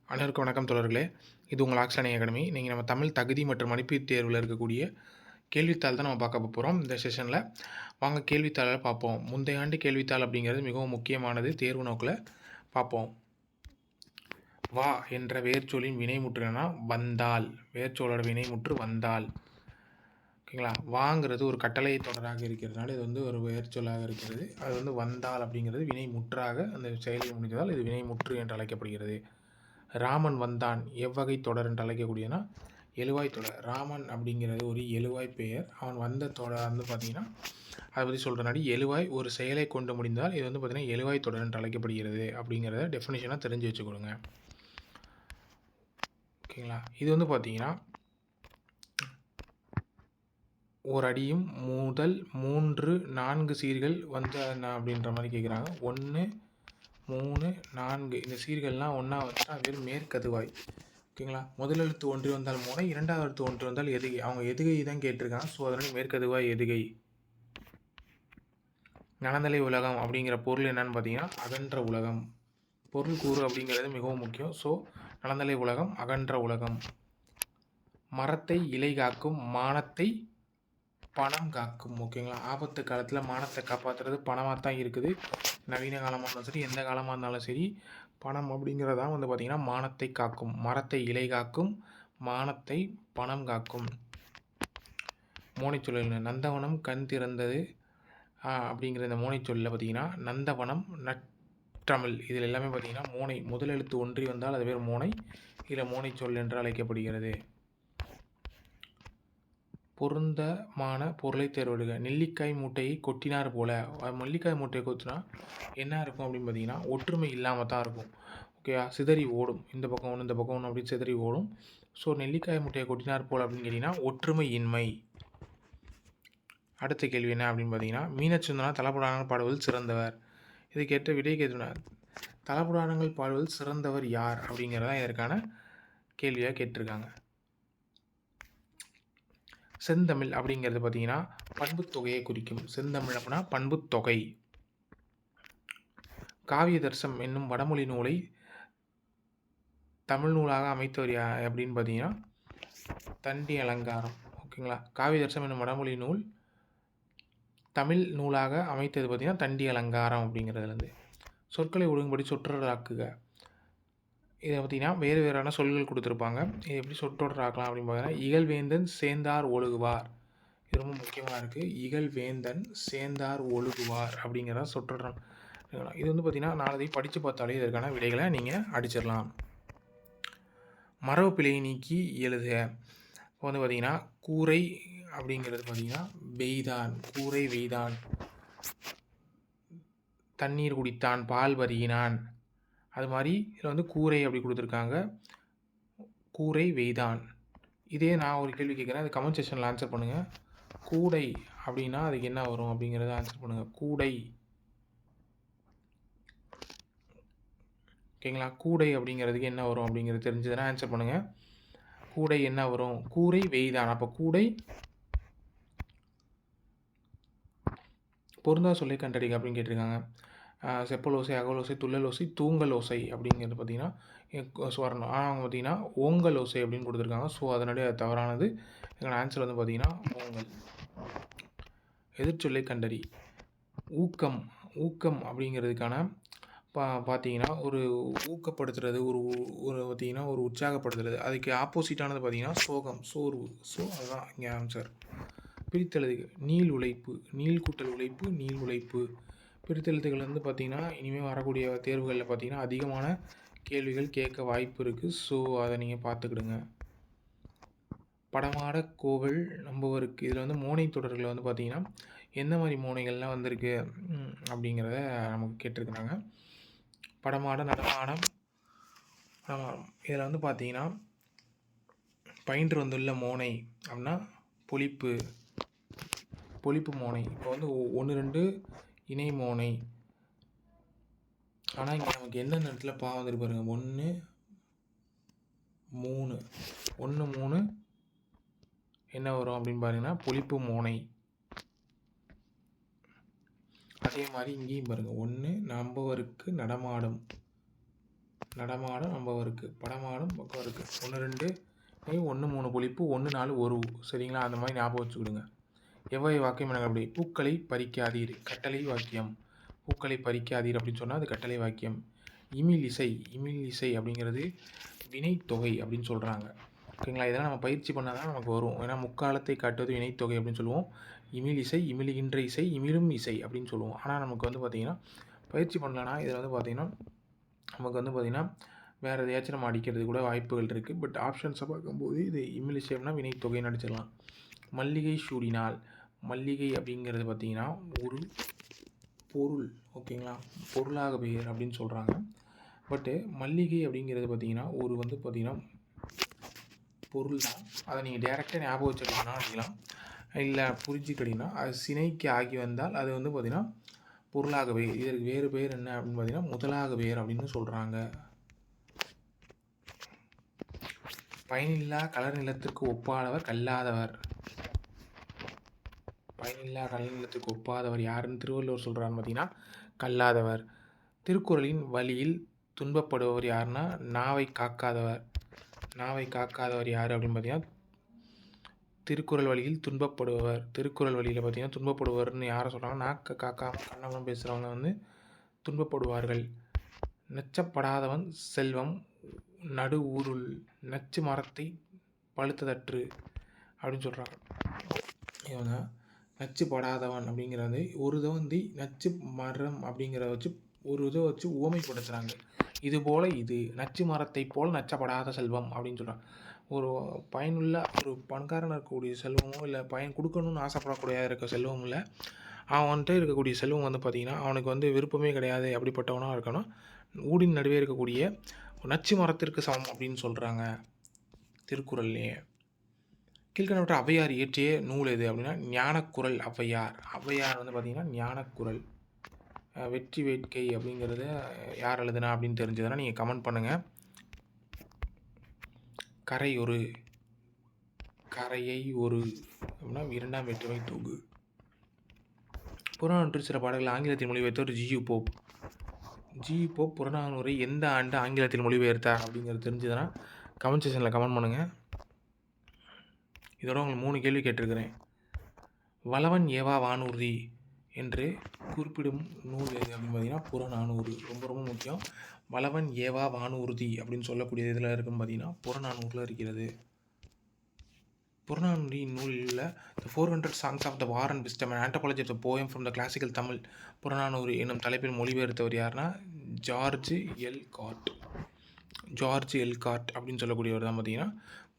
அனைவருக்கும் வணக்கம் தோழர்களே. இது உங்கள் ஆக்ஸானி அகாடமி. இன்னைக்கு நம்ம தமிழ் தகுதி மற்றும் மதிப்பீட்டு தேர்வில் இருக்கக்கூடிய கேள்வித்தாள் தான் நம்ம பார்க்க போகிறோம் இந்த செஷனில். வாங்க கேள்வித்தாளை பார்ப்போம். முந்தைய ஆண்டு கேள்வித்தாள் அப்படிங்கிறது மிகவும் முக்கியமானது. தேர்வு நோக்கில் பார்ப்போம். வா என்ற வேர்ச்சொல்லின் வினைமுற்று என்னன்னா வந்தால். வேர்ச்சொல்லோட வினைமுற்று வந்தால். ஓகேங்களா? வாங்கிறது ஒரு கட்டளை தொடராக இருக்கிறதுனால இது வந்து ஒரு வேர்ச்சொல்லாக இருக்கிறது. அது வந்து வந்தால் அப்படிங்கிறது வினைமுற்றாக அந்த செயலில் முடிந்ததால் இது வினைமுற்று என்று அழைக்கப்படுகிறது. ராமன் வந்தான் எவ்வகை தொடர் என்று அழைக்கக்கூடியனா எழுவாய் தொடர். ராமன் அப்படிங்கிறது ஒரு எழுவாய் பெயர். அவன் வந்த தொடர் வந்து பார்த்திங்கன்னா அதை பற்றி சொல்கிறனாடி எழுவாய் ஒரு செயலை கொண்டு முடிந்தால் இது வந்து பார்த்திங்கன்னா எழுவாய் தொடர் என்று அழைக்கப்படுகிறது அப்படிங்கிறத டெஃபினிஷனாக தெரிஞ்சு வச்சுக்கொடுங்க. ஓகேங்களா? இது வந்து பார்த்திங்கன்னா ஒரு அடியும் முதல் 3 4 சீர்கள் வந்து என்ன அப்படின்ற மாதிரி கேட்குறாங்க. 1 3 4 இந்த சீர்கள்லாம் ஒன்றா வந்துட்டு அது பேர் மேற்கதுவாய். ஓகேங்களா? முதல் எழுத்து ஒன்றி வந்தால் மோனை, இரண்டாவது எழுத்து ஒன்றி வந்தால் எதுகை. அவங்க எதுகை தான் கேட்டிருக்காங்க. ஸோ அதனால் மேற்கதுவாய் எதுகை. நலந்தலை உலகம் அப்படிங்கிற பொருள் என்னன்னு பார்த்தீங்கன்னா அகன்ற உலகம். பொருள் கூறு அப்படிங்கிறது மிகவும் முக்கியம். ஸோ நலந்தலை உலகம் அகன்ற உலகம். மரத்தை இலை காக்கும், மானத்தை பணம் காக்கும். ஓகேங்களா? ஆபத்து காலத்தில் மானத்தை காப்பாற்றுறது பணமாக தான் இருக்குது. நவீன காலமாக இருந்தாலும் சரி எந்த காலமாக இருந்தாலும் சரி பணம் அப்படிங்கிறதான் வந்து பார்த்திங்கன்னா மானத்தை காக்கும். மரத்தை இலை காக்கும், மானத்தை பணம் காக்கும். மோனைச்சொல் நந்தவனம் கண் திறந்தது அப்படிங்கிற இந்த மோனைச்சொல்லில் பார்த்திங்கன்னா நந்தவனம் நற்றமிழ் இதில் எல்லாமே பார்த்திங்கன்னா மோனை முதல் எழுத்து ஒன்றி வந்தால் அது பேர் மோனை. இதில் மோனைச்சொல் என்று அழைக்கப்படுகிறது. பொருந்தமான பொருளை தேர்வெடுக. நெல்லிக்காய் மூட்டையை கொட்டினார் போல. நெல்லிக்காய் மூட்டையை கொத்தினா என்ன இருக்கும் அப்படின்னு பார்த்தீங்கன்னா ஒற்றுமை இல்லாமல் தான் இருக்கும். ஓகேயா? சிதறி ஓடும். இந்த பக்கம் ஒன்று இந்த பக்கம் ஒன்று அப்படின்னு சிதறி ஓடும். ஸோ நெல்லிக்காய் மூட்டையை கொட்டினார் போல் அப்படின்னு கேட்டிங்கன்னா ஒற்றுமை இன்மை. அடுத்த கேள்வி என்ன அப்படின்னு பார்த்தீங்கன்னா மீனச்சுந்தனா தலப்புராணங்கள் பாடுவதில் சிறந்தவர். இதை கேட்ட விடை கேட்டுனார். தலப்புராணங்கள் பாடுவதில் சிறந்தவர் யார் அப்படிங்கிறதான் இதற்கான கேள்வியாக கேட்டிருக்காங்க. செந்தமிழ் அப்படிங்கிறது பார்த்தீங்கன்னா பண்புத்தொகையை குறிக்கும். செந்தமிழ் அப்படின்னா பண்புத்தொகை. காவியதர்சம் என்னும் வடமொழி நூலை தமிழ் நூலாக அமைத்தவர் அப்படின்னு பார்த்தீங்கன்னா தண்டி அலங்காரம். ஓகேங்களா? காவியதர்சம் என்னும் வடமொழி நூல் தமிழ் நூலாக அமைத்தது பார்த்தீங்கன்னா தண்டி அலங்காரம் அப்படிங்கிறதுலேருந்து. சொற்களை ஒழுங்குபடி சொற்றொடராக்குக. இதை பார்த்திங்கன்னா வேறு வேறான சொல்கள் கொடுத்துருப்பாங்க. இது எப்படி சொற்றொடராக்கலாம் அப்படின்னு பார்த்தீங்கன்னா இகழ்வேந்தன் சேர்ந்தார் ஒழுகுவார். இது ரொம்ப முக்கியமாக இருக்குது. இகழ்வேந்தன் சேர்ந்தார் ஒழுகுவார் அப்படிங்கிறத சொற்றொடர். இது வந்து பார்த்திங்கன்னா நாளதை படித்து பார்த்தாலே இதற்கான விடைகளை நீங்கள் அடிச்சிடலாம். மரபு பிழையை நீக்கி எழுதுக. இப்போ வந்து பார்த்திங்கன்னா கூரை அப்படிங்கிறது பார்த்திங்கன்னா வெய்தான். கூரை வெய்தான். தண்ணீர் குடித்தான், பால் பருகினான். அது மாதிரி இதில் வந்து கூரை அப்படி கொடுத்துருக்காங்க. கூரை வெய்தான். இதே நான் ஒரு கேள்வி கேட்குறேன். அது கமெண்ட் செக்ஷனில் ஆன்சர் பண்ணுங்கள். கூடை அப்படின்னா அதுக்கு என்ன வரும் அப்படிங்கிறத ஆன்சர் பண்ணுங்கள். கூடை. ஓகேங்களா? கூடை அப்படிங்கிறதுக்கு என்ன வரும் அப்படிங்கிறது தெரிஞ்சதுன்னா ஆன்சர் பண்ணுங்கள். கூடை என்ன வரும்? கூரை வெய்தான். அப்போ கூடை பொருந்தா சொல்லை கண்டறிக அப்படின்னு கேட்டிருக்காங்க. செப்பலோசை, அகலோசை, துள்ளலோசை, தூங்கலோசை அப்படிங்கிறது பார்த்திங்கன்னா வரணும். ஆனால் அவங்க பார்த்திங்கன்னா ஓங்கலோசை அப்படின்னு கொடுத்துருக்காங்க. ஸோ அதனுடைய அது தவறானது. எங்களோட ஆன்சர் வந்து பார்த்திங்கன்னா ஓங்கல். எதிர்ச்சொல்லை கண்டறி. ஊக்கம். ஊக்கம் அப்படிங்கிறதுக்கான பார்த்தீங்கன்னா ஒரு ஊக்கப்படுத்துறது, ஒரு பார்த்திங்கன்னா ஒரு உற்சாகப்படுத்துறது. அதுக்கு ஆப்போசிட்டானது பார்த்திங்கன்னா சோகம், சோர்வு. ஸோ அதுதான் இங்கே ஆன்சர். பிரித்தெழுதுக. நீள் உழைப்பு. நீள் கூட்டல் உழைப்பு, நீள் உழைப்பு. பிரித்தெழுத்துகள் வந்து பார்த்திங்கன்னா இனிமேல் வரக்கூடிய தேர்வுகளில் பார்த்திங்கன்னா அதிகமான கேள்விகள் கேட்க வாய்ப்பு இருக்குது. ஸோ அதை நீங்கள் பார்த்துக்கிடுங்க. படமாட கோவில் நம்புவருக்கு. இதில் வந்து மோனை தொடர்களில் வந்து பார்த்திங்கன்னா எந்த மாதிரி மோனைகள்லாம் வந்திருக்கு அப்படிங்கிறத நமக்கு கேட்டிருக்கிறாங்க. படமாட, நடமாடம், நடமாடம். இதில் வந்து பார்த்திங்கன்னா பயின்று வந்துள்ள மோனை அப்படின்னா பொழிப்பு. பொழிப்பு மோனை. இப்போ வந்து 1 2 இணை மோனை. ஆனால் இங்கே நமக்கு எந்தெந்த இடத்துல பா வந்துட்டு பாருங்க. 1 3 1 3 என்ன வரும் அப்படின்னு பாருங்கன்னா பொழிப்பு மோனை. அதே மாதிரி இங்கேயும் பாருங்கள். 1 நம்பவருக்கு நடமாடும். நடமாடும் நம்பவருக்கு, படமாடும் பக்கவருக்கு. 1 2 1 3 புளிப்பு, 1 4 1 சரிங்களா? அந்த மாதிரி ஞாபகம் வச்சுக்கிடுங்க. எவ்வகை வாக்கியம் எனக்கு அப்படி பூக்களை பறிக்காதீர் கட்டளை வாக்கியம். பூக்களை பறிக்காதீர் அப்படின்னு சொன்னால் அது கட்டளை வாக்கியம். இமிழிசை இமிழிசை அப்படிங்கிறது வினைத்தொகை அப்படின்னு சொல்கிறாங்க. ஓகேங்களா? இதெல்லாம் நம்ம பயிற்சி பண்ணால் தான் நமக்கு வரும். ஏன்னா முக்காலத்தை காட்டுவது வினைத்தொகை அப்படின்னு சொல்லுவோம். இமிழிசை, இமிழுகின்ற இசை, இமிழும் இசை அப்படின்னு சொல்லுவோம். ஆனால் நமக்கு வந்து பார்த்திங்கன்னா பயிற்சி பண்ணலன்னா இதில் வந்து பார்த்திங்கன்னா நமக்கு வந்து பார்த்திங்கன்னா வேறு எதையாச்சும் நம்ம அடிக்கிறது கூட வாய்ப்புகள் இருக்குது. பட் ஆப்ஷன்ஸை பார்க்கும்போது இது இமிழிசை அப்படின்னா வினைத்தொகைன்னு அடிச்சிடலாம். மல்லிகை சூடினால், மல்லிகை அப்படிங்கிறது பார்த்திங்கன்னா ஒரு பொருள். ஓகேங்களா? பொருளாக பெயர் அப்படின்னு சொல்கிறாங்க. பட்டு மல்லிகை அப்படிங்கிறது பார்த்திங்கன்னா ஒரு வந்து பார்த்திங்கன்னா பொருள் தான். அதை நீங்கள் டேரெக்டாக ஞாபகம் வச்சுக்கிட்டீங்கன்னா அடிக்கலாம். இல்லை புரிஞ்சுக்கிட்டீங்கன்னா அது சினைக்கு ஆகி வந்தால் அது வந்து பார்த்திங்கன்னா பொருளாகவே. இதற்கு வேறு பெயர் என்ன அப்படின்னு பார்த்திங்கன்னா முதலாக பெயர் அப்படின்னு சொல்கிறாங்க. பயனில்லா கலர் நிலத்திற்கு ஒப்பாதவர் கல்லாதவர். பயனில்லா கலர் நிலத்திற்கு ஒப்பாதவர் யாருன்னு திருவள்ளுவர் சொல்கிறான்னு பார்த்தீங்கன்னா கல்லாதவர். திருக்குறளின் வழியில் துன்பப்படுபவர் யாருன்னா நாவை காக்காதவர். நாவை காக்காதவர் யார் அப்படின்னு பார்த்தீங்கன்னா திருக்குறள் வழியில் துன்பப்படுபவர். திருக்குறள் வழியில் பார்த்தீங்கன்னா துன்பப்படுபவர்னு யாரை சொல்கிறாங்க? நாக்கை காக்காமல் கண்ணபுரம் பேசுகிறவங்க வந்து துன்பப்படுவார்கள். நச்சப்படாதவன் செல்வம் நடு ஊருள் நச்சு மரத்தை பழுத்ததற்று அப்படின்னு சொல்கிறாங்க. இவங்க நச்சு படாதவன் அப்படிங்கிறது ஒரு இதை வந்து நச்சு மரம் அப்படிங்கிறத வச்சு ஒரு இதை வச்சு உவமைப்படுத்துகிறாங்க. இது போல் இது நச்சு மரத்தை போல் நச்சப்படாத செல்வம் அப்படின்னு சொல்கிறாங்க. ஒரு பயனுள்ள ஒரு பணக்காரன் இருக்கக்கூடிய செல்வமோ இல்லை பயன் கொடுக்கணும்னு ஆசைப்படக்கூடிய இருக்க செல்வம் இல்லை. அவன்கிட்ட இருக்கக்கூடிய செல்வம் வந்து பார்த்திங்கன்னா அவனுக்கு வந்து விருப்பமே கிடையாது. அப்படிப்பட்டவனாக இருக்கணும். ஊடின் நடுவே இருக்கக்கூடிய நச்சு மரத்திற்கு சமம் அப்படின்னு சொல்கிறாங்க திருக்குறள்லேயே. கீழ்கண்டவற்றை ஔவையார் இயற்றிய நூல் எது அப்படின்னா ஞானக்குறள் ஔவையார். ஔவையார் வந்து பார்த்திங்கன்னா ஞானக்குறள். வெற்றி வேட்கை அப்படிங்கிறத யார் எழுதுனா அப்படின்னு தெரிஞ்சதுன்னா நீங்கள் கமெண்ட் பண்ணுங்கள். கரையொரு கரையை ஒரு அப்படின்னா 2ஆம் வேற்றுமை தொகு. புறநானூற்று சில பாடல்கள் ஆங்கிலத்தில் மொழிபெயர்த்தவர் ஜியு போப். ஜியு போப் புறநானூரை எந்த ஆண்டு ஆங்கிலத்தில் மொழிபெயர்த்தார் அப்படிங்கிறது தெரிஞ்சதுன்னா கமெண்ட் செக்ஷனில் கமெண்ட் பண்ணுங்கள். இதோட உங்களுக்கு 3 கேள்வி கேட்டிருக்கிறேன். வளவன் ஏவா வானூர்தி என்று குறிப்பிடும் நூல் எது அப்படின்னு பார்த்தீங்கன்னா புறநானூறு. ரொம்ப ரொம்ப முக்கியம். வளவன் ஏவா வானூர்தி அப்படின்னு சொல்லக்கூடிய இதில் இருக்குன்னு பார்த்தீங்கன்னா புறநானூரில் இருக்கிறது. புறநானூறு நூலில் உள்ள The 400 Songs of the War and Wisdom and Anthropology of the Poem from the Classical Tamil Purananuru என்னும் தலைப்பில் மொழிபெயர்த்தவர் யாருன்னா ஜார்ஜ் எல்காட். ஜார்ஜ் எல்காட் அப்படின்னு சொல்லக்கூடியவர் தான் பார்த்தீங்கன்னா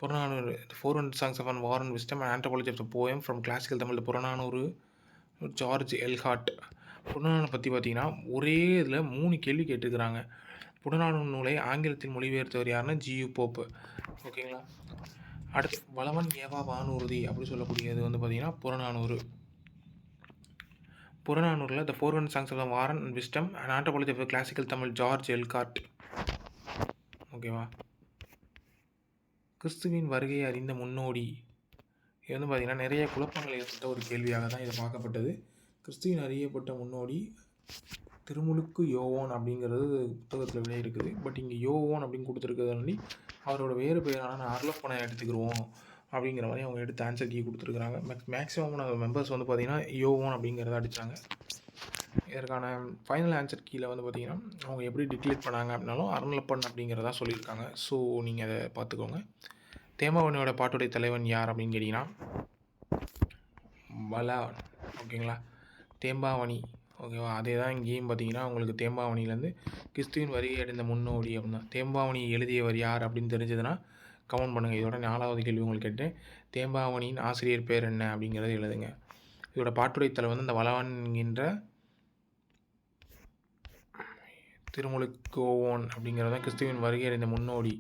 Purananuru 400 Songs of War and Wisdom and Anthropology of the Poem from Classical Tamil Purananuru George ELCOT. Purananuru பற்றி பார்த்தீங்கன்னா ஒரே இதில் 3 கேள்வி கேட்டுக்கிறாங்க. புறநானூறு நூலை ஆங்கிலத்தில் மொழிபெயர்த்தவர் யாருன்னா ஜியு போப்பு. ஓகேங்களா? அடுத்து வளவன் ஏவா வானூர்தி அப்படி சொல்லக்கூடியது வந்து பார்த்திங்கன்னா Purananuru. புறநானூரில் The 400 Songs of the War and Wisdom and Anthropology of the Classical Tamil George ELCOT. ஓகேவா? கிறிஸ்துவின் வருகையை அறிந்த முன்னோடி. இது வந்து பார்த்திங்கன்னா நிறைய குழப்பங்கள் ஏற்பட்ட ஒரு கேள்வியாக தான் இது பார்க்கப்பட்டது. கிறிஸ்துவின் அறியப்பட்ட முன்னோடி திருமுழுக்கு யோவான் அப்படிங்கிறது புத்தகத்தில் விலை இருக்குது. பட் இங்கே யோவான் அப்படின்னு கொடுத்துருக்கிறதாண்டி அவரோட வேறு பெயரான அருளப்பனை எடுத்துக்கிடுவோம் அப்படிங்கிற மாதிரி அவங்க எடுத்து ஆன்சர் கீ கொடுத்துருக்குறாங்க. மேக்ஸிமம் மெம்பர்ஸ் வந்து பார்த்திங்கன்னா யோவான் அப்படிங்கிறத அடித்தாங்க. இதற்கான ஃபைனல் ஆன்சர் கீழே வந்து பார்த்திங்கன்னா அவங்க எப்படி டிக்ளேர் பண்ணாங்க அப்படின்னாலும் அருளப்பன் அப்படிங்கிறதா சொல்லியிருக்காங்க. ஸோ நீங்கள் அதை பார்த்துக்கோங்க. தேம்பாவணியோட பாட்டுடைய தலைவன் யார் அப்படின்னு கேட்டிங்கன்னா பலா. ஓகேங்களா? தேம்பாவணி. ஓகேவா? அதே தான் இங்கேயும் பார்த்தீங்கன்னா உங்களுக்கு தேம்பாவணியிலேருந்து கிறிஸ்துவின் வருகை அடைந்த முன்னோடி அப்படின்னா தேம்பாவணி எழுதியவர் யார் அப்படின்னு தெரிஞ்சதுன்னா கமெண்ட் பண்ணுங்கள். இதோட 4வது கேள்வி உங்களுக்கு கேட்டேன். தேம்பாவணியின் ஆசிரியர் பேர் என்ன அப்படிங்கிறத எழுதுங்க. இதோட பாட்டுரை தலை வந்து அந்த வளவன் என்கின்ற திருமுழுக்கோவோன் அப்படிங்கிறது தான் கிறிஸ்துவின் வருகை அடைந்த முன்னோடி.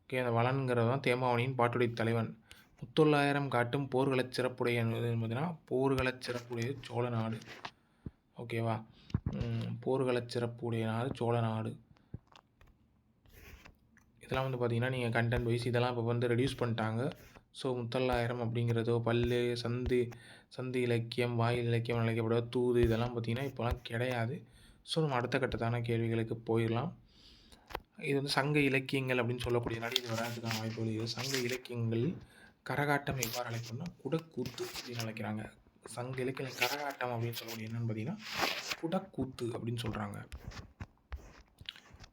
ஓகே, அந்த வளன்கிறது தான் தேம்பாவணியின் பாட்டுடை தலைவன். 39,000 காட்டும் போர்களச் சிறப்புடைய பார்த்தீங்கன்னா போர்களச் சிறப்புடைய சோழ நாடு. ஓகேவா? போர்களச் சிறப்புடைய நாடு சோழ நாடு. இதெல்லாம் வந்து பார்த்திங்கன்னா நீங்கள் கண்டென்ட் வைஸ் இதெல்லாம் இப்போ வந்து ரெடியூஸ் பண்ணிட்டாங்க. ஸோ 39,000 அப்படிங்கிறதோ பல்லு சந்து இலக்கியம் வாயில் இலக்கியம் அழைக்கப்படுவ தூது இதெல்லாம் பார்த்திங்கன்னா இப்போலாம் கிடையாது. ஸோ நம்ம அடுத்த கட்டத்தான கேள்விகளுக்கு போயிடலாம். இது வந்து சங்க இலக்கியங்கள் அப்படின்னு சொல்லக்கூடியனால இது வராதுக்கான வாய்ப்புகள் இருக்குது. சங்க இலக்கியங்கள் கரகாட்டம் எவ்வாறு அழைக்கணும்னா குடக்கூத்து அப்படின்னு அழைக்கிறாங்க. சங்க இலக்கிய கரகாட்டம் அப்படின்னு சொல்லக்கூடிய என்னன்னு பார்த்தீங்கன்னா குடக்கூத்து அப்படின்னு சொல்கிறாங்க.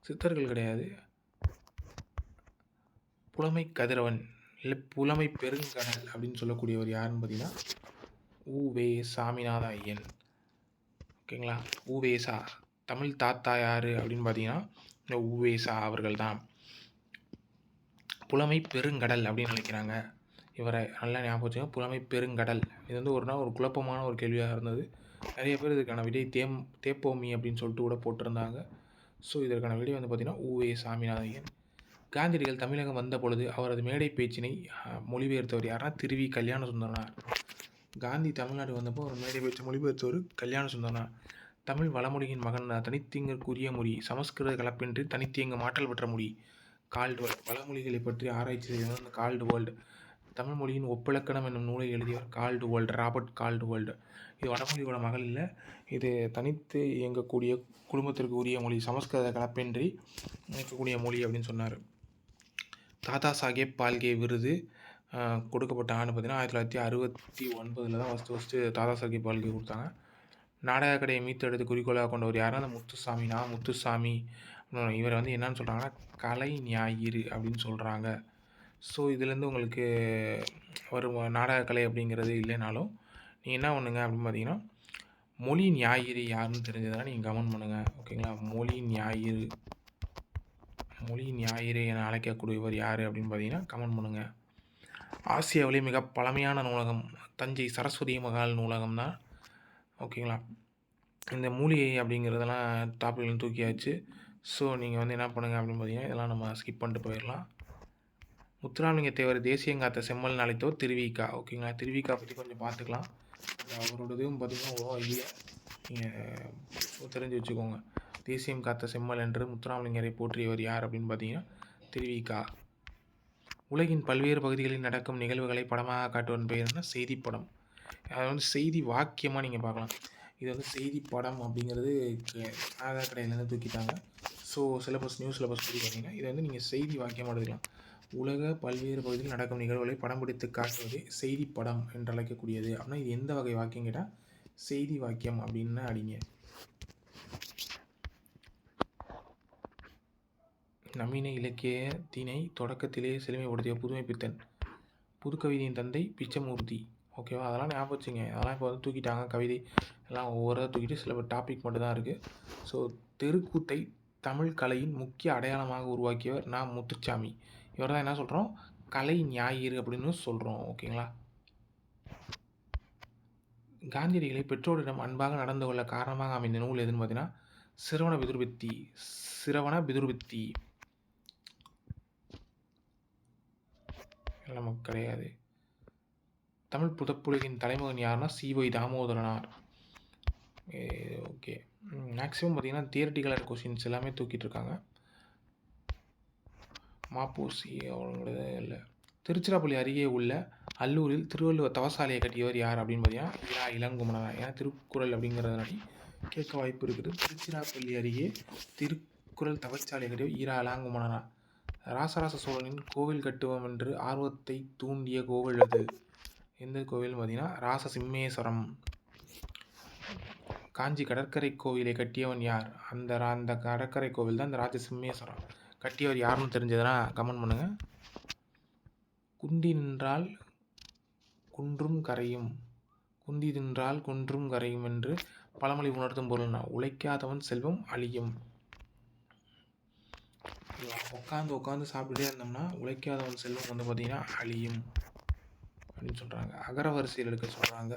சித்தர்கள் கிடையாது, புலமை கதிரவன் இல்லை புலமை பெருங்கடல் அப்படின்னு சொல்லக்கூடியவர் யாருன்னு பார்த்தீங்கன்னா உவே சாமிநாத ஐயன். ஓகேங்களா, உவேசா. தமிழ் தாத்தா யார் அப்படின்னு பார்த்தீங்கன்னா இந்த உவேசா அவர்கள் தான். புலமை பெருங்கடல் அப்படின்னு நினைக்கிறாங்க இவரை. நல்லா ஞாபகம் வச்சுங்க, புலமை பெருங்கடல். இது வந்து ஒரு நாள் ஒரு குழப்பமான ஒரு கேள்வியாக இருந்தது. நிறைய பேர் இதுக்கான விடை தேப்போமி அப்படின்னு சொல்லிட்டு கூட போட்டிருந்தாங்க. ஸோ இதற்கான விடை வந்து பார்த்திங்கன்னா உவே சாமிநாதையன். காந்தியடிகள் தமிழகம் வந்த பொழுது அவரது மேடை பேச்சினை மொழிபெயர்த்தவர் யாருன்னா திருவி கல்யாண சுந்தரனார். காந்தி தமிழ்நாடு வந்தப்போ ஒரு மேடை பேச்சு மொழிபெயர்த்தவர் கல்யாண சுந்தரனார். தமிழ் வளமொழியின் மகன் தனித்தியங்கற்குரிய மொழி, சமஸ்கிருத கலப்பின்றி தனித்தியங்க மாற்றல் பெற்ற மொழி. கால்டுவெல் வளமொழிகளை பற்றி ஆராய்ச்சி செய்தவர் அந்த கால்டுவெல்ட். தமிழ் மொழியின் ஒப்பிலக்கணம் என்னும் நூலை எழுதியவர் கால்டுவெல்ட், ராபர்ட் கால்டுவெல்ட். இது வடமொழியோட மகள் இல்லை, இது தனித்து இயங்கக்கூடிய குடும்பத்திற்கு உரிய மொழி, சமஸ்கிருத கலப்பின்றி இயங்கக்கூடிய மொழி அப்படின்னு சொன்னார். தாதா சாஹேப் பால்கே விருது கொடுக்கப்பட்ட ஆண்டு பார்த்தீங்கன்னா 1969 தான் ஃபஸ்ட்டு தாதா சாஹேப் பால்கே கொடுத்தாங்க. நாடக கடையை மீட்டெடுத்து குறிக்கோளாக கொண்டவர் யாரும் அந்த முத்துசாமி. முத்துசாமி இவரை வந்து என்னன்னு சொல்கிறாங்கன்னா கலை ஞாயிறு அப்படின்னு சொல்கிறாங்க. ஸோ இதுலேருந்து உங்களுக்கு ஒரு நாடகக்கலை அப்படிங்கிறது இல்லைனாலும் நீங்கள் என்ன பண்ணுங்க அப்படின்னு பார்த்தீங்கன்னா மொழி ஞாயிறு யாருன்னு தெரிஞ்சதுன்னா நீங்கள் கமெண்ட் பண்ணுங்கள். ஓகேங்களா, மொழி ஞாயிறு என அழைக்கக்கூடியவர் யார் அப்படின்னு பார்த்தீங்கன்னா கமெண்ட் பண்ணுங்கள். ஆசியாவிலே மிக பழமையான நூலகம் தஞ்சை சரஸ்வதி மகால் நூலகம் தான். ஓகேங்களா, இந்த மூலிகை அப்படிங்கிறதெல்லாம் டாப்பிக்லேருந்து தூக்கியாச்சு. ஸோ நீங்கள் வந்து என்ன பண்ணுங்கள் அப்படின்னு பார்த்தீங்கன்னா இதெல்லாம் நம்ம ஸ்கிப் பண்ணிட்டு போயிடலாம். முத்துராமலிங்க தேவர் தேசியங்காத்த செம்மல் அழைத்தவர் திருவிக்கா. ஓகேங்களா, திருவிக்கா பற்றி கொஞ்சம் பார்த்துக்கலாம். அவரோடதும் பார்த்திங்கன்னா அவ்வளோ ஐடியா நீங்கள் தெரிஞ்சு வச்சுக்கோங்க. தேசியம் காத்த செம்மல் என்று முத்துராமலிங்கரை போற்றியவர் யார் அப்படின்னு பார்த்தீங்கன்னா திருவிக்கா. உலகின் பல்வேறு பகுதிகளில் நடக்கும் நிகழ்வுகளை படமாக காட்டுவதன் பெயர்னா செய்திப்படம். அதை வந்து செய்தி வாக்கியமாக நீங்கள் பார்க்கலாம். இது வந்து செய்தி படம் அப்படிங்கிறது ஆதார் கடையிலேருந்து தூக்கிட்டாங்க. ஸோ சிலபஸ் நியூ சிலபஸ் படி பார்த்தீங்கன்னா இதை வந்து நீங்கள் செய்தி வாக்கியமாக எடுத்துக்கலாம். உலக பல்வேறு பகுதியில் நடக்கும் நிகழ்வுகளை படம் பிடித்து காட்டுவது செய்தி படம் என்று அழைக்கக்கூடியது. அப்படின்னா இது எந்த வகை வாக்கியம் கேட்டால் செய்தி வாக்கியம் அப்படின்னு அடிங்க. நவீன இலக்கியத்தினை தொடக்கத்திலே செழுமைப்படுத்திய புதுமை பித்தன். புதுக்கவிதையின் தந்தை பிச்சமூர்த்தி. ஓகேவா, அதெல்லாம் ஞாபகம் வச்சுங்க. அதெல்லாம் இப்போ வந்து தூக்கிட்டாங்க. கவிதை எல்லாம் ஒவ்வொரு தூக்கிட்டு சில டாபிக் மட்டும்தான் இருக்குது. ஸோ தெருக்கூத்தை தமிழ் கலையின் முக்கிய அடையாளமாக உருவாக்கியவர் முத்துசாமி. இவர் தான் என்ன சொல்கிறோம், கலை ஞாயிறு அப்படின்னு சொல்கிறோம். ஓகேங்களா, காந்தியடிகளை பெற்றோரிடம் அன்பாக நடந்து கொள்ள காரணமாக அமைந்த நூல் எதுன்னு பார்த்தீங்கன்னா சிரவண பிதுர்வித்தி. நமக்கு கிடையாது. தமிழ் புதப்புலகின் தலைமகன் யாருன்னா சி.ஒய். தாமோதரனார். ஓகே, மேக்ஸிமம் பார்த்தீங்கன்னா தியரட்டிக்கலாக கொஸ்டின்ஸ் எல்லாமே தூக்கிட்டு இருக்காங்க. மாப்போசி அவங்களது இல்லை. திருச்சிராப்பள்ளி அருகே உள்ள அல்லூரில் திருவள்ளுவர் தவசாலையை கட்டியவர் யார் அப்படின்னு பார்த்தீங்கன்னா இளங்குமணனார். ஏன்னா திருக்குறள் அப்படிங்கிறதுனாடி கேட்க வாய்ப்பு இருக்குது. திருச்சிராப்பள்ளி அருகே திருக்குறள் தவசாலையை கட்டியவர் இளங்குமணனார். ராசராச சோழனின் கோவில் கட்டுவோம் என்று ஆர்வத்தை தூண்டிய கோவில் அது எந்த கோவில்னு பார்த்தீங்கன்னா ராசசிம்மேஸ்வரம். காஞ்சி கடற்கரை கோவிலை கட்டியவன் யார்? அந்த கடற்கரை கோவில் தான் இந்த ராஜசிம்மேஸ்வரம். கட்டியவர் யாருன்னு தெரிஞ்சதுன்னா கமெண்ட் பண்ணுங்கள். குந்தி நின்றால் குன்றும் கரையும், குந்தி நின்றால் குன்றும் கரையும் என்று பழமொழி உணர்த்தும் பொருள்னா உழைக்காதவன் செல்வம் அழியும். உட்காந்து சாப்பிட்டுட்டே இருந்தோம்னா உழைக்காதவன் செல்வம் வந்து பார்த்திங்கன்னா அழியும் அப்படின்னு சொல்கிறாங்க. அகர வரிசையில் எடுக்க சொல்கிறாங்க.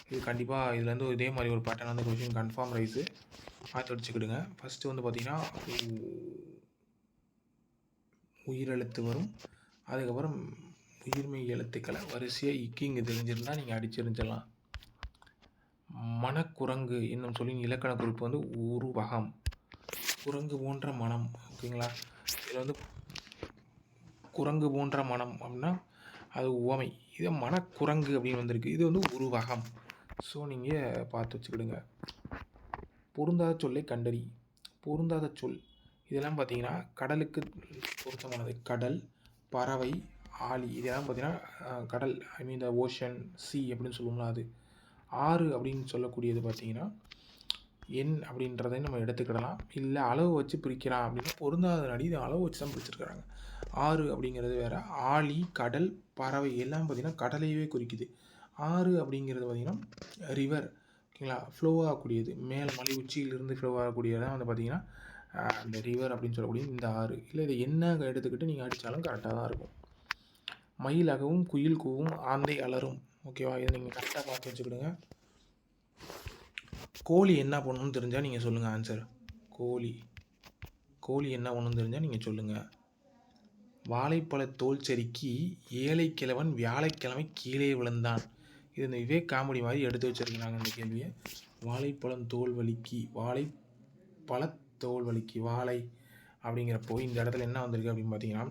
இது கண்டிப்பாக இதுலேருந்து இதே மாதிரி ஒரு பேட்டர்ன் வந்து கொஷின் கன்ஃபார்ம் ரைஸு பார்த்து வச்சுக்கிடுங்க. ஃபஸ்ட்டு வந்து பார்த்திங்கன்னா உயிரெழுத்து வரும், அதுக்கப்புறம் உயிர்மெய் எழுத்துக்களை வரிசையாக இங்கே தெரிஞ்சிருந்தால் நீங்கள் அடிச்சிருந்துடலாம். மனக்குரங்கு என்னும் சொல்லின் இலக்கண குறிப்பு வந்து உருவகம். குரங்கு போன்ற மனம். ஓகேங்களா, இதில் வந்து குரங்கு போன்ற மனம் அப்படின்னா அது உவமை. இது மனக்குரங்கு அப்படின்னு வந்திருக்கு, இது வந்து உருவகம். ஸோ நீங்கள் பார்த்து வச்சுக்கிடுங்க. பொருந்தாத சொல்லை கண்டறி. பொருந்தாத சொல் இதெல்லாம் பார்த்தீங்கன்னா கடலுக்கு பொருத்தமானது. கடல், பறவை, ஆழி இதெல்லாம் பார்த்தீங்கன்னா கடல் ஐ மீன் த ஓஷன், சி அப்படின்னு சொல்லுவோம்ல அது. ஆறு அப்படின்னு சொல்லக்கூடியது பார்த்தீங்கன்னா, எண் அப்படின்றதை நம்ம எடுத்துக்கிடலாம். இல்ல அளவு வச்சு பிரிக்கலாம் அப்படின்னா பொருந்தாத நடி இது அளவு வச்சு தான் பிரிச்சிருக்கிறாங்க. ஆறு அப்படிங்கிறது வேறு. ஆழி, கடல், பறவை எல்லாம் பார்த்தீங்கன்னா கடலையவே குறிக்குது. ஆறு அப்படிங்கிறது பார்த்தீங்கன்னா ரிவர் ஓகேங்களா, ஃப்ளோ ஆகக்கூடியது. மேலே மலை உச்சியிலிருந்து ஃப்ளோ ஆகக்கூடியதான் வந்து பார்த்தீங்கன்னா அந்த ரிவர் அப்படின்னு சொல்லக்கூடிய இந்த ஆறு. இல்லை இதை என்ன எடுத்துக்கிட்டு நீங்கள் அடித்தாலும் கரெக்டாக தான் இருக்கும். மயில் அகவும், குயில் கூவும், ஆந்தை அலறும். ஓகேவா, இதை நீங்கள் கரெக்டாக பார்த்து வச்சுக்கிடுங்க. கோழி என்ன பண்ணணும்னு தெரிஞ்சால் நீங்கள் சொல்லுங்கள் ஆன்சர். கோழி என்ன பண்ணணும்னு தெரிஞ்சால் நீங்கள் சொல்லுங்கள். வாழைப்பழ தோல் செருக்கி ஏழை கிழவன் வியாழக்கிழமை கீழே விழுந்தான். இது இந்த விவேக் காமெடி மாதிரி எடுத்து வச்சுருக்காங்க இந்த கேள்வியை. வாழைப்பழம் தோல் வலிக்கு, வாழைப்பழத்தோல் வலிக்கு, வாழை அப்படிங்கிறப்போ இந்த இடத்துல என்ன வந்திருக்கு அப்படின்னு பார்த்தீங்கன்னா,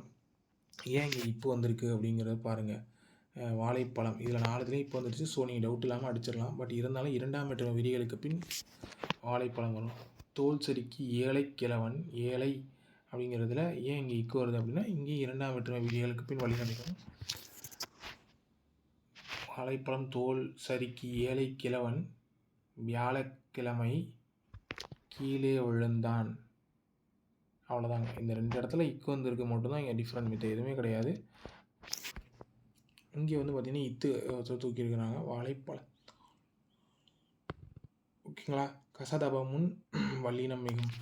ஏன் இங்கே இப்போ வந்திருக்கு அப்படிங்கிறத பாருங்கள். வாழைப்பழம் இதில் 4 இப்போ வந்துடுச்சு. ஸோ நீங்கள் டவுட் இல்லாமல் அடிச்சிடலாம். பட் இருந்தாலும் 2ஆம் வேற்றுமை விதிகளுக்கு பின் வாழைப்பழம் வரும். தோல் செருக்கி ஏழை கிழவன், ஏழை அப்படிங்கிறதுல ஏன் இங்கே இக்கு வருது அப்படின்னா, இங்கே 2ஆம் வேற்றுமை விதிகளுக்கு பின் வழிநடக்கும். வாழைப்பழம் தோல் சறுக்கி ஏழை கிழவன் வியாழக்கிழமை கீழே விழுந்தான். அவ்வளோதாங்க. இந்த 2 இடத்துல இக்கு வந்திருக்கு மட்டும்தான் இங்கே டிஃப்ரெண்ட், மித்த எதுவுமே கிடையாது. இங்கே வந்து பார்த்தீங்கன்னா இத்து தூக்கியிருக்கிறாங்க. வாழைப்பழம் ஓகேங்களா. கசதபமுன் வல்லினம் மிகும்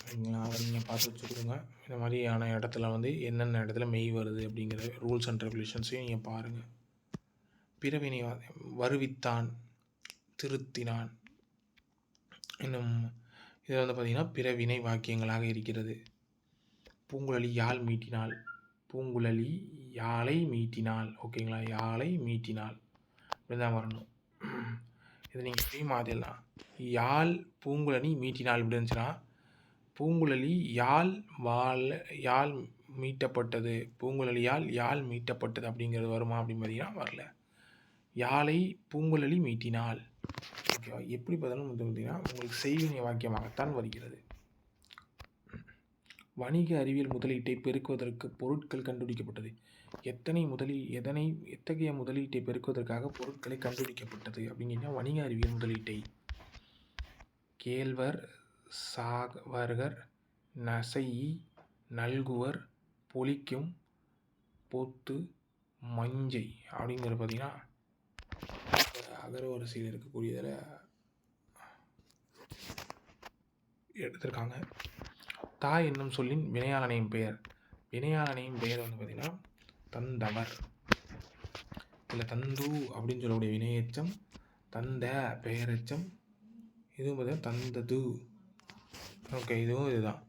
ஓகேங்களா. அதை நீங்கள் பார்த்து வச்சுக்கிடுங்க. இந்த மாதிரியான இடத்துல வந்து என்னென்ன இடத்துல மெய் வருது அப்படிங்கிற ரூல்ஸ் அண்ட் ரெகுலேஷன்ஸையும் நீங்கள் பாருங்கள். பிறவினை வருவித்தான், திருத்தினான் இன்னும் இதில் வந்து பார்த்திங்கன்னா பிறவினை வாக்கியங்களாக இருக்கிறது. பூங்குழலி யாழ் மீட்டினாள், பூங்குழலி யாழை மீட்டினாள். ஓகேங்களா, யாழை மீட்டினாள் இப்படிதான் வரணும். இதை நீங்கள் எப்படி மாதிரிலாம் யாழ் பூங்குழலி மீட்டினாள் இப்படி இருந்துச்சுன்னா, பூங்குழலி யாழ் மீட்டப்பட்டது, பூங்குழலியால் யாழ் மீட்டப்பட்டது அப்படிங்கிறது வருமா அப்படின்னு பார்த்தீங்கன்னா வரல. யாழை பூங்குழலி மீட்டினாள். ஓகேவா, எப்படி பார்த்தாலும் வந்து பார்த்தீங்கன்னா உங்களுக்கு செய்வினை வாக்கியமாகத்தான் வருகிறது. வணிக அறிவியல் முதலீட்டை பெருக்குவதற்கு பொருட்கள் கண்டுபிடிக்கப்பட்டது. எத்தகைய முதலீட்டை பெருக்குவதற்காக பொருட்களை கண்டுபிடிக்கப்பட்டது அப்படின்னா வணிக அறிவியல் முதலீட்டை. கேழ்வர், சாவர்கர், நசையி, நல்குவர், பொலிக்கும், பொத்து, மஞ்சை அப்படிங்கிறது பார்த்தீங்கன்னா அகர வரிசையில் இருக்கக்கூடியதில் எடுத்திருக்காங்க. தாய் என்னும் சொல்லின் வினையாளனையும் பெயர். வினையாளனையும் பெயர் வந்து பார்த்திங்கன்னா தந்தவர். இதில் தந்து அப்படின்னு சொல்லக்கூடிய வினையெச்சம், தந்த பெயரெச்சம், இதுவும் பார்த்தீங்கன்னா தந்தது. ஓகே, இதுவும் இதுதான்.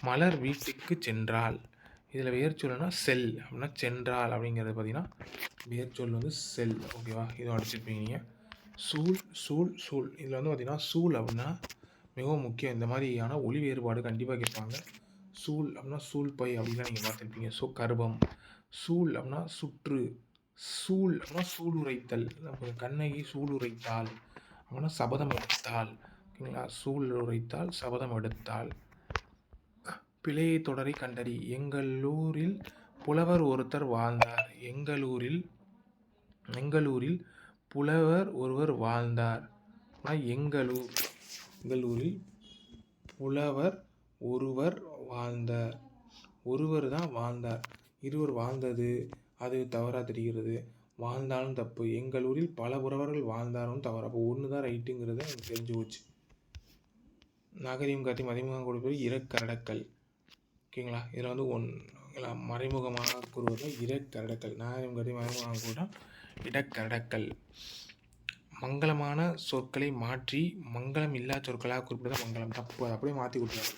மலர் வீட்டுக்கு சென்றால், இதில் வேர்ச்சொல்னா செல் அப்படின்னா சென்றால் அப்படிங்கிறது பார்த்திங்கன்னா வேர்ச்சொல் வந்து செல். ஓகேவா, இதுவும் அடிச்சிருப்பீங்க நீங்கள். சூழ் இதில் வந்து பார்த்திங்கன்னா சூழ் அப்படின்னா மிகவும் முக்கியம். இந்த மாதிரியான ஒளி வேறுபாடு கண்டிப்பாக கேட்பாங்க. சூழ் அப்படின்னா சூழ்பை அப்படின்னா நீங்கள் பார்த்துருப்பீங்க. ஸோ கர்ப்பம். சூழ் அப்படின்னா சுற்று. சூழ் அப்படின்னா சூளுரைத்தல். கண்ணகி சூளுரைத்தாள் அப்படின்னா சபதம் எடுத்தாள். ஓகேங்களா, சூழ் உரைத்தால் சபதம் எடுத்தாள். பிழையை தொடரை கண்டறி. எங்களூரில் புலவர் ஒருத்தர் வாழ்ந்தார். எங்களூரில் புலவர் ஒருவர் வாழ்ந்தார். எங்களூரில் புலவர் ஒருவர் வாழ்ந்தார். ஒருவர் தான் வாழ்ந்தார். இருவர் வாழ்ந்தது அது தவறாக தெரிகிறது. வாழ்ந்தாலும் தப்பு. எங்களூரில் பல புலவர்கள் வாழ்ந்தாரும் தவறு. அப்போ ஒன்று தான் ரைட்டுங்கிறத எனக்கு தெரிஞ்சு போச்சு. நாகரிகம் காட்டி மறைமுகம் கொடுப்பது இறக்கரடக்கல். ஓகேங்களா, இதில் வந்து மறைமுகமாக கூறுவது இறக்கரடக்கல். நாகரிகம் காட்டி மறைமுகமாக கூட இடக்கரடக்கல். மங்களமான சொற்களை மாற்றி மங்களம் இல்லா சொற்களாக குறிப்பிடுவது மங்களம். தப்பு. அதை அப்படியே மாற்றி கொடுத்தாரு.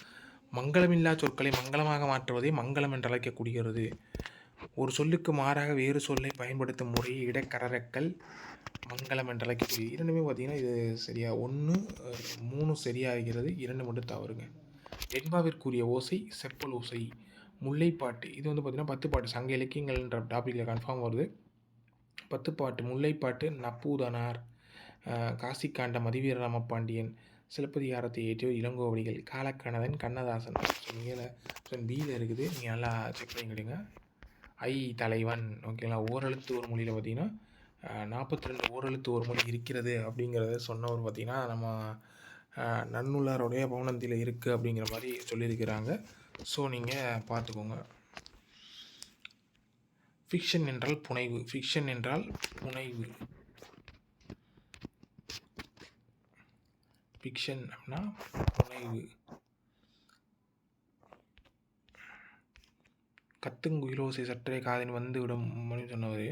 மங்களமில்லா சொற்களை மங்களமாக மாற்றுவதே மங்களம் என்று அழைக்கக்கூடியது. ஒரு சொல்லுக்கு மாறாக வேறு சொல்லை பயன்படுத்தும் முறையை இடக்கரடக்கல், மங்களம் என்று அழைக்கக்கூடிய. இரண்டுமே பார்த்தீங்கன்னா இது சரியா 1 3 சரியாகிறது, 2 மட்டும் தவறுங்க. வெண்பாவிற்குரிய ஓசை செப்பல் ஓசை. முல்லைப்பாட்டு இது வந்து பார்த்திங்கன்னா 10 பாட்டு சங்க இலக்கியங்கள்ன்ற டாப்பிக்கில் கன்ஃபார்ம் வருது. 10 பாட்டு. முல்லைப்பாட்டு நப்பூதனார், காசிக்காண்ட மதிவீர ராமபாண்டியன், சிலப்பதிகாரத்தை இயற்றியவர் இளங்கோவடிகள். காலக்கணவன் கண்ணதாசன். ஆப்ஷன் பியில் இருக்குது. நீங்கள் நல்லா செக் பண்ணிக்கிடுங்க. தலைவன். ஓகேங்களா. ஓரெழுத்து ஒரு மொழியில் பார்த்தீங்கன்னா 42 ஓரெழுத்து ஒரு மொழி இருக்கிறது அப்படிங்கிறத சொன்னவர் பார்த்திங்கன்னா நம்ம நன்னூலாருடைய பவனந்தியில் இருக்குது அப்படிங்கிற மாதிரி சொல்லியிருக்கிறாங்க. ஸோ நீங்கள் பார்த்துக்கோங்க. ஃபிக்ஷன் என்றால் புனைவு. ஃபிக்ஷன் என்றால் புனைவு. ஃபிக்ஷன் அப்படின்னா புனைவு. கத்துங்குயிலோசை சற்றே காதில் வந்து விடும் அப்படின்னு சொன்னவர்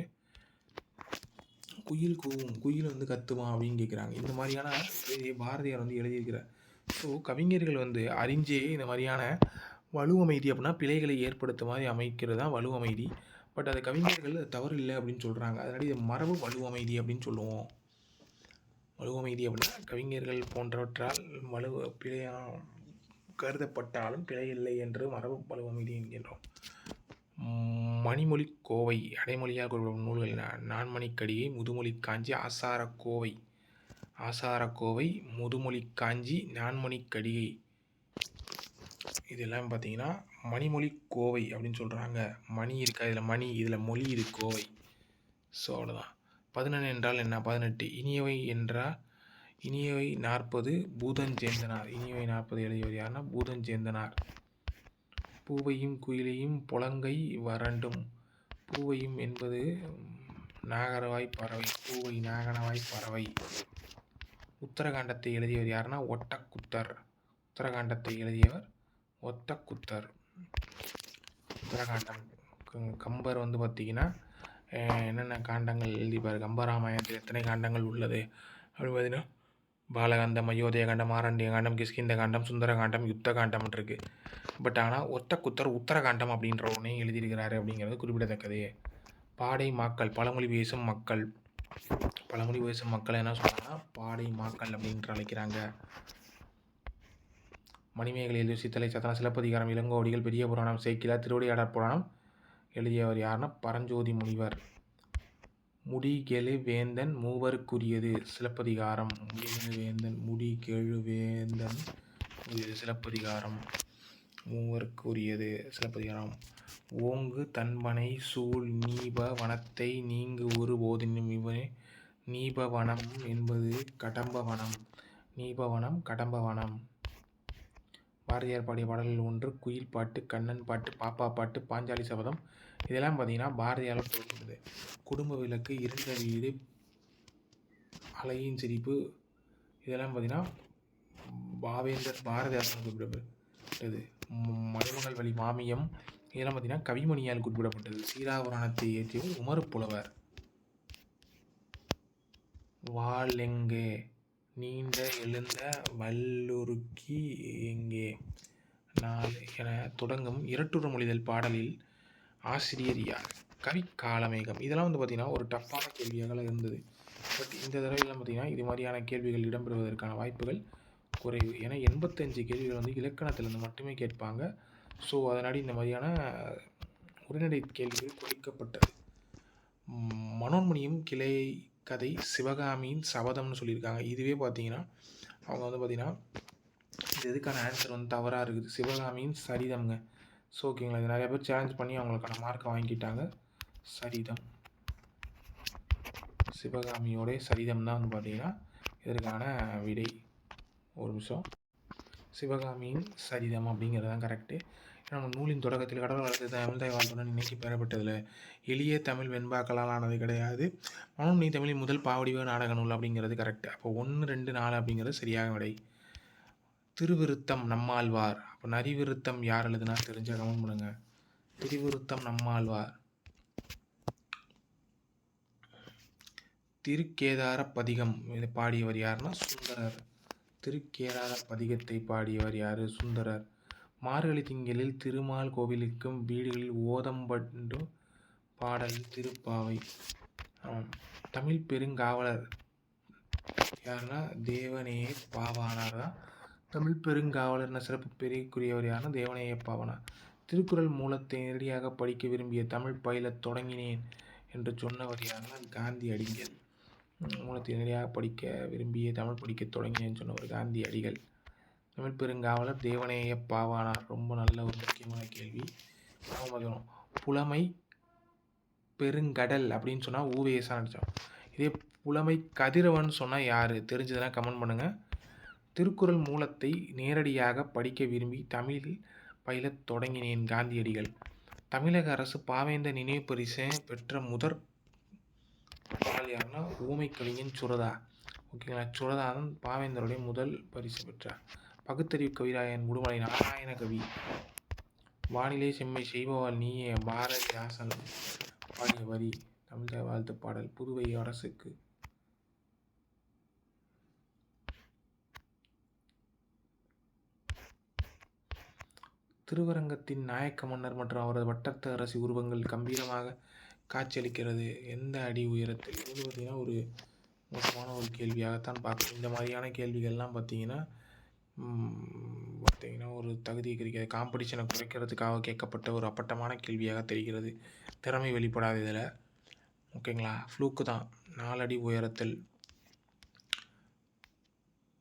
குயில் கூவும், குயில் வந்து கத்துமா அப்படின்னு கேட்குறாங்க. இந்த மாதிரியான பாரதியார் வந்து எழுதியிருக்கிறார். ஸோ கவிஞர்கள் வந்து அறிஞ்சே இந்த மாதிரியான வலுவமைதி அப்படின்னா பிழைகளை ஏற்படுத்த மாதிரி அமைக்கிறது தான் வலுவமைதி. பட் அது கவிஞர்கள் தவறு இல்லை அப்படின்னு சொல்கிறாங்க. அதனால இது மரபு வலுவமைதி அப்படின்னு சொல்லுவோம். வலுவமைதி அப்படின்னா கவிஞர்கள் போன்றவற்றால் பிழையாக கருதப்பட்டாலும் பிழை இல்லை என்று மரபு வலுவமைதி என்கின்றோம். மணிமொழி கோவை அடைமொழியாக குறிப்பிடும் நூல்கள் நான்மணிக்கடிகை, முதுமொழி காஞ்சி, ஆசாரக்கோவை, முதுமொழி காஞ்சி, நான்மணிக்கடிகை. இதெல்லாம் பார்த்தீங்கன்னா மணிமொழி கோவை அப்படின்னு சொல்கிறாங்க. மணி இருக்கா இதில், மணி இதில் மொழி இது கோவை. ஸோ அவ்வளோதான். 11 என்றால் என்ன? 18. இனியவை என்றால் இனியவை 40 பூதஞ்சேந்தனார். இனியவை 40 எழுதியவர் யாருன்னா பூதஞ்சேந்தனார். பூவையும் குயிலையும் புலங்கை வறண்டும். பூவையும் என்பது நாகரவாய் பறவை. பூவை நாகனவாய் பறவை. உத்தரகாண்டத்தை எழுதியவர் யாருன்னா ஒட்டக்குத்தர். உத்தரகாண்டத்தை எழுதியவர் ஒட்டக்குத்தர். உத்தரகாண்டம். கம்பர் வந்து பார்த்திங்கன்னா என்னென்ன காண்டங்கள் எழுதிப்பார். கம்பராமாயணத்தில் எத்தனை காண்டங்கள் உள்ளது அப்படின்னு பார்த்தீங்கன்னா பாலகாண்டம், அயோத்திய காண்டம், ஆரண்ய காண்டம், கிஷ்கிந்த காண்டம், சுந்தர காண்டம், யுத்த காண்டம் இருக்குது. பட் ஆனால் ஒட்டக்குத்தர் உத்தரகாண்டம் அப்படின்ற ஒன்றே எழுதியிருக்கிறாரு அப்படிங்கிறது குறிப்பிடத்தக்கது. பாடை மாக்கள் பழமொழி பேசும் மக்கள். பழமொழி பேசும் மக்கள் என்ன சொல்கிறாங்கன்னா பாடை மாக்கள் அப்படின்ற அழைக்கிறாங்க. மணிமேகலை எழுதிய சித்தலை சத்தன சிலப்பதிகாரம் இளங்கோவடிகள் பெரிய புராணம் சேக்கிழார் திருவிளையாடற் புராணம் எழுதியவர் யாருன்னா பரஞ்சோதி முனிவர். முடிகெழு வேந்தன் மூவருக்குரியது சிலப்பதிகாரம். முடிகெழு வேந்தன் சிலப்பதிகாரம் மூவருக்குரியது சிலப்பதிகாரம். ஓங்கு தன்பனை சூழ் நீப வனத்தை நீங்கு ஒரு போதினும் இவனே. நீபவனம் என்பது கடம்பவனம். நீபவனம் கடம்பவனம். பாரதியார் பாடிய பாடல்கள் ஒன்று குயில் பாட்டு, கண்ணன் பாட்டு, பாப்பா பாட்டு, பாஞ்சாலி சபதம். இதெல்லாம் பார்த்தீங்கன்னா பாரதியால் சொல்லப்படுது. குடும்ப விளக்கு, இருண்ட வீடு, அழகின் சிரிப்பு, இதெல்லாம் பார்த்தீங்கன்னா பாரதியார் குறிப்பிடப்பட்டது. மணிமகள் வழி மாமியம், இதெல்லாம் பார்த்தீங்கன்னா கவிமணியால் குறிப்பிடப்பட்டது. சீராபுராணத்தை இயற்றியவர் உமறு புலவர். வாளெங்கே நீண்ட எழுந்த வல்லுருக்கி எங்கே நாள் என தொடங்கும் இரட்டுற மொழிதல் பாடலில் ஆசிரியர் யார்? கவி காலமேகம். இதெல்லாம் வந்து பார்த்திங்கன்னா ஒரு டஃப்பான கேள்வியாக இருந்தது. பட் இந்த தடவைலாம் பார்த்திங்கன்னா இது மாதிரியான கேள்விகள் இடம்பெறுவதற்கான வாய்ப்புகள் குறைவு. ஏன்னா 85 கேள்விகள் வந்து இலக்கணத்திலிருந்து மட்டுமே கேட்பாங்க. ஸோ அதனாடி இந்த மாதிரியான உரைநடை கேள்விகள் குறைக்கப்பட்டது. மனோன்மணியும் கிளை கதை சிவகாமியின் சபதம்னு சொல்லியிருக்காங்க. இதுவே பார்த்தீங்கன்னா அவங்க வந்து பார்த்திங்கன்னா இது எதுக்கான ஆன்சர் வந்து தவறாக இருக்குது. சிவகாமியின் சரிதம்ங்க. ஸோ ஓகேங்களா. இது நிறைய பேர் சேலஞ்ச் பண்ணி அவங்களுக்கான மார்க்கை வாங்கிட்டாங்க. சரிதம், சிவகாமியோடைய சரிதம் தான் வந்து பார்த்திங்கன்னா இதற்கான விடை. ஒரு நிமிஷம். சிவகாமியின் சரிதம் அப்படிங்கிறது தான் கரெக்டு. நம்ம நூலின் தொடக்கத்தில் கடவுள் வளர்த்து தமிழ்தாய் வாழ்த்துடன் நினைக்கி பெறப்பட்டதில் எளிய தமிழ் வெண்பாக்களால் ஆனது கிடையாது. மனோன்மணி தமிழின் முதல் பாவடிவ நாடக நூல் அப்படிங்கிறது கரெக்டு. அப்போ 1, 2, 4 அப்படிங்கிறது சரியாக விடை. திருவிருத்தம் நம்மாழ்வார். அப்போ நரிவிருத்தம் யார் எழுதுனா தெரிஞ்சால் கமெண்ட் பண்ணுங்க. திருவிருத்தம் நம்மாழ்வார். திருக்கேதார பதிகம் இதை பாடியவர் யாருன்னா சுந்தரர். திருக்கேதார பதிகத்தை பாடியவர் யார்? சுந்தரர். மார்கழி திங்களில் திருமால் கோவிலுக்கும் வீடுகளில் ஓதம்பண்டு பாடல் திருப்பாவை. தமிழ் பெருங்காவலர் யாருன்னா தேவநேய பாவானார் தான் தமிழ் பெருங்காவலர்னு சிறப்பு பெரியக்குரியவர் யாருன்னா தேவநேய பாவானார். திருக்குறள் மூலத்தை நேரடியாக படிக்க விரும்பிய தமிழ் பயில தொடங்கினேன் என்று சொன்னவர் யாருன்னா காந்தியடிகள். மூலத்தை நேரடியாக படிக்க விரும்பிய தமிழ் படிக்கத் தொடங்கினேன்னு சொன்னவர் காந்தியடிகள். தமிழ் பெருங்காவலர் தேவநேய பாவானார். ரொம்ப நல்ல ஒரு முக்கியமான கேள்வி. புலமை பெருங்கடல் அப்படின்னு சொன்னால் ஊவேசா நினச்சோம். இதே புலமை கதிரவன் சொன்னால் யார் தெரிஞ்சதுன்னா கமெண்ட் பண்ணுங்கள். திருக்குறள் மூலத்தை நேரடியாக படிக்க விரும்பி தமிழில் பயிலத் தொடங்கினேன் காந்தியடிகள். தமிழக அரசு பாவேந்தர் நினைவு பரிசை பெற்ற முதற் ஆள் யாருன்னா ஊமை கவிஞன் சுரதா. ஓகேங்களா, சுரதா தான் பாவேந்தருடைய முதல் பரிசு பெற்றார். பகுத்தறிவு கவிராயன் உடுமலை நாராயண கவி. வானிலை செம்மை செய்பவாள் நீயே பாரதிதாசன் பாடிய வரி. தமிழக வாழ்த்து பாடல். புதுவை அரசுக்கு. திருவரங்கத்தின் நாயக்க மன்னர் மற்றும் அவரது வட்டத்து அரசி உருவங்கள் கம்பீரமாக காட்சியளிக்கிறது எந்த அடி உயரத்தில்? இது பார்த்திங்கன்னா ஒரு மோசமான ஒரு கேள்வியாகத்தான் பார்க்கணும். இந்த மாதிரியான கேள்விகள்லாம் பார்த்திங்கன்னா ஒரு தகுதியை கிடைக்கிற காம்படிஷனை குறைக்கிறதுக்காக கேட்கப்பட்ட ஒரு அப்பட்டமான கேள்வியாக தெரிகிறது. திறமை வெளிப்படாது இதில். ஓகேங்களா, ஃப்ளூக்கு தான். 4 அடி உயரத்தில்.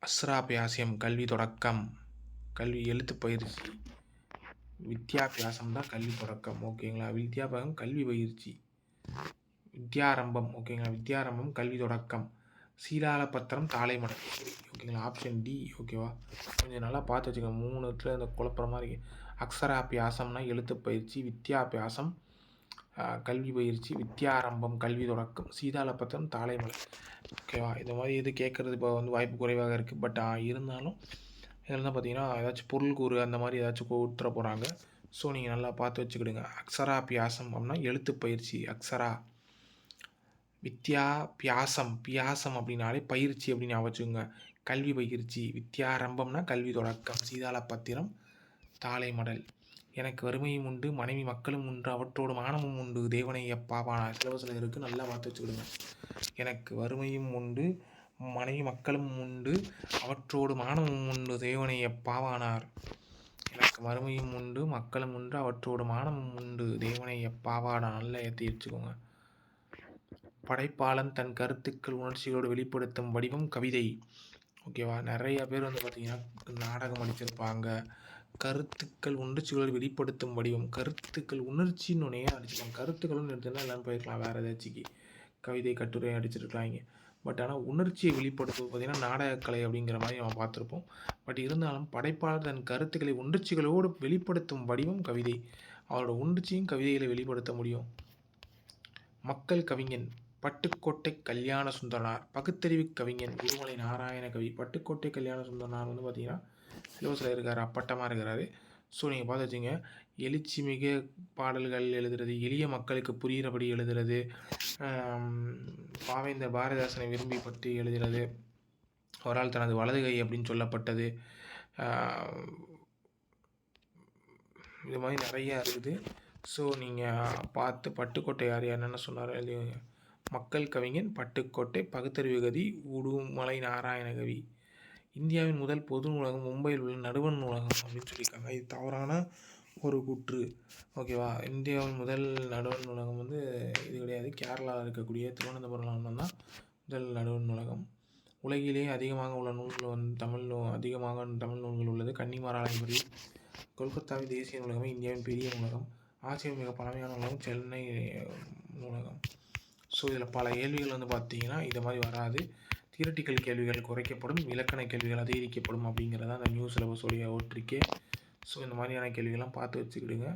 அஸ்ராபியாசியம் கல்வி தொடக்கம். கல்வி எழுத்து பயிற்சி. வித்யாபியாசம் தான் கல்வி தொடக்கம். ஓகேங்களா, வித்யாபியாசம் கல்வி பயிற்சி. வித்யாரம்பம். ஓகேங்களா, வித்யாரம்பம் கல்வி தொடக்கம். சீலால பத்திரம் தாளை மடல். ஓகேங்களா, ஆப்ஷன் டி. ஓகேவா, கொஞ்சம் நல்லா பார்த்து வச்சுக்கோங்க. 3த்துல இந்த குழப்பற மாதிரி. அக்ஷராபியாசம்னா எழுத்து பயிற்சி. வித்யாபியாசம் கல்வி பயிற்சி. வித்யாரம்பம் கல்வி தொடக்கம். சீதால பத்திரம் தாளை மடல். ஓகேவா, இந்த மாதிரி இது கேட்குறது இப்போ வாய்ப்பு குறைவாக இருக்குது. பட் இருந்தாலும் இதில் தான் பார்த்தீங்கன்னா ஏதாச்சும் பொருள் கூறு அந்த மாதிரி ஏதாச்சும் கொடுத்துட போகிறாங்க. ஸோ நீங்கள் நல்லா பார்த்து வச்சுக்கிடுங்க. அக்ஷராபியாசம் அப்படின்னா எழுத்து பயிற்சி. அக்ஷரா. வித்யாபியாசம் பியாசம் அப்படின்னாலே பயிற்சி அப்படின்னு வச்சுக்கோங்க. கல்வி பயிற்சி. வித்யாரம்பம்னா கல்வி தொடக்கம். சீதால பத்திரம் தாளை மடல். எனக்கு வறுமையும் உண்டு மனைவி மக்களும் உண்டு அவற்றோடு மானமும் உண்டு தேவனைய பாவானார். சிலபஸில் இருக்குது, நல்லா பார்த்து வச்சுக்கிடுங்க. எனக்கு வறுமையும் உண்டு மனைவி மக்களும் உண்டு அவற்றோடு மானமும் உண்டு தேவனைய பாவானார். எனக்கு வறுமையும் உண்டு மக்களும் உண்டு அவற்றோடு மானமும் உண்டு தேவனைய பாவானார். நல்லா ஏற்றி வச்சுக்கோங்க. படைப்பாளன் தன் கருத்துக்கள் உணர்ச்சிகளோடு வெளிப்படுத்தும் வடிவம் கவிதை. ஓகேவா, நிறைய பேர் பார்த்திங்கன்னா நாடகம் அடிச்சிருப்பாங்க. கருத்துக்கள் உணர்ச்சிகளோடு வெளிப்படுத்தும் வடிவம். கருத்துக்கள் உணர்ச்சின்னு ஒன்றே அடிச்சிருப்பாங்க. கருத்துக்களும் எடுத்துன்னா எல்லாம் போயிருக்கலாம் வேறு ஏதாச்சும் கவிதை கட்டுரை அடிச்சிருக்கலாங்க. பட் ஆனால் உணர்ச்சியை வெளிப்படுத்துவது பார்த்திங்கன்னா நாடகக்கலை அப்படிங்கிற மாதிரி நம்ம பார்த்துருப்போம். பட் இருந்தாலும் படைப்பாளர் தன் கருத்துக்களை உணர்ச்சிகளோடு வெளிப்படுத்தும் வடிவம் கவிதை. அவரோட உணர்ச்சியும் கவிதைகளை வெளிப்படுத்த முடியும். மக்கள் கவிஞன் பட்டுக்கோட்டை கல்யாண சுந்தரனார். பகுத்தறிவு கவிஞன் உடுமலை நாராயண கவி. பட்டுக்கோட்டை கல்யாண சுந்தரனார் பார்த்திங்கன்னா சிலபஸில் இருக்கார், அப்பட்டமாக இருக்கிறாரு. ஸோ நீங்கள் பார்த்து வச்சுங்க. எழுச்சி மிக பாடல்கள் எழுதுறது, எளிய மக்களுக்கு புரிகிறபடி எழுதுறது, பாவேந்தர் பாரதிதாசனை விரும்பி பற்றி எழுதுறது, அவரால் தனது வலது கை அப்படின்னு சொல்லப்பட்டது, இது மாதிரி நிறையா இருக்குது. ஸோ நீங்கள் பார்த்து பட்டுக்கோட்டை யார் என்னென்ன சொன்னார் எழுதிங்க. மக்கள் கவிஞன் பட்டுக்கோட்டை. பகுத்தறிவு கவி உடுமலை நாராயண கவி. இந்தியாவின் முதல் பொது நூலகம் மும்பையில் உள்ள நடுவண் நூலகம் அப்படின்னு சொல்லியிருக்காங்க. இது தவறான ஒரு கூற்று. ஓகேவா, இந்தியாவின் முதல் நடுவண் நூலகம் இது கிடையாது. கேரளாவில் இருக்கக்கூடிய திருவனந்தபுரம் தான் முதல் நடுவண் நூலகம். உலகிலேயே அதிகமாக உள்ள நூல்கள் அதிகமாக தமிழ் நூல்கள் உள்ளது. கன்னிமாராயணபுரி. கொல்கத்தாவின் தேசிய நூலகமே இந்தியாவின் பெரிய நூலகம். ஆசியாவின் மிக பழமையான நூலகம் சென்னை நூலகம். ஸோ இதில் பல கேள்விகள் பார்த்தீங்கன்னா இது மாதிரி வராது. தியரட்டிக்கல் கேள்விகள் குறைக்கப்படும், இலக்கண கேள்விகள் அதிகரிக்கப்படும் அப்படிங்கிறத அந்த நியூ சிலபஸோடைய ஒற்றிக்கே. ஸோ இந்த மாதிரியான கேள்விகள்லாம் பார்த்து வச்சுக்கிடுங்க.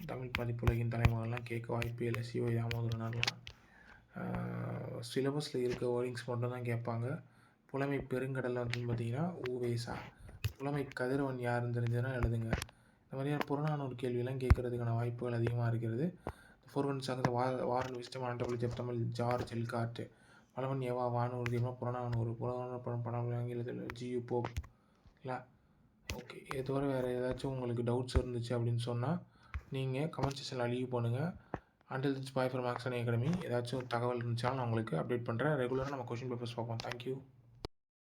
தமிழ் பதிப்புலகின் தலைமகள்லாம் கேட்க வாய்ப்பே இல்லை. சிவ தாமோதரனார்லாம் சிலபஸில் இருக்க வேர்டிங்ஸ் மட்டும் தான் கேட்பாங்க. புலமை பெருங்கடல் பார்த்திங்கன்னா ஊவேசா. புலமை கதிரவன் யாருன்னு தெரிஞ்சதுன்னா எழுதுங்க. இந்த மாதிரியான புறநானூறு கேள்வியெல்லாம் கேட்குறதுக்கான வாய்ப்புகள் அதிகமாக இருக்கிறது. ஃபோர்வன் சார்ந்த Warren wisdom ஆண்டபடி Tamil George எல்கார்ட். Palavan ஏவா வானூறு புறநானூறு படம் ஆங்கிலத்தில் ஜியு போப். இல்லை ஓகே, இது தவிர வேறு ஏதாச்சும் உங்களுக்கு டவுட்ஸ் இருந்துச்சு அப்படின்னு சொன்னால் நீங்கள் கமெண்ட் செக்ஷனில் லீவ் பண்ணுங்கள். Until this bye for Max Academy. ஏதாச்சும் தகவல் இருந்துச்சாலும் நான் உங்களுக்கு அப்டேட் பண்ணுறேன். ரெகுலராக நம்ம கொஷின் பேப்பர்ஸ் பார்ப்போம். தேங்க்யூ.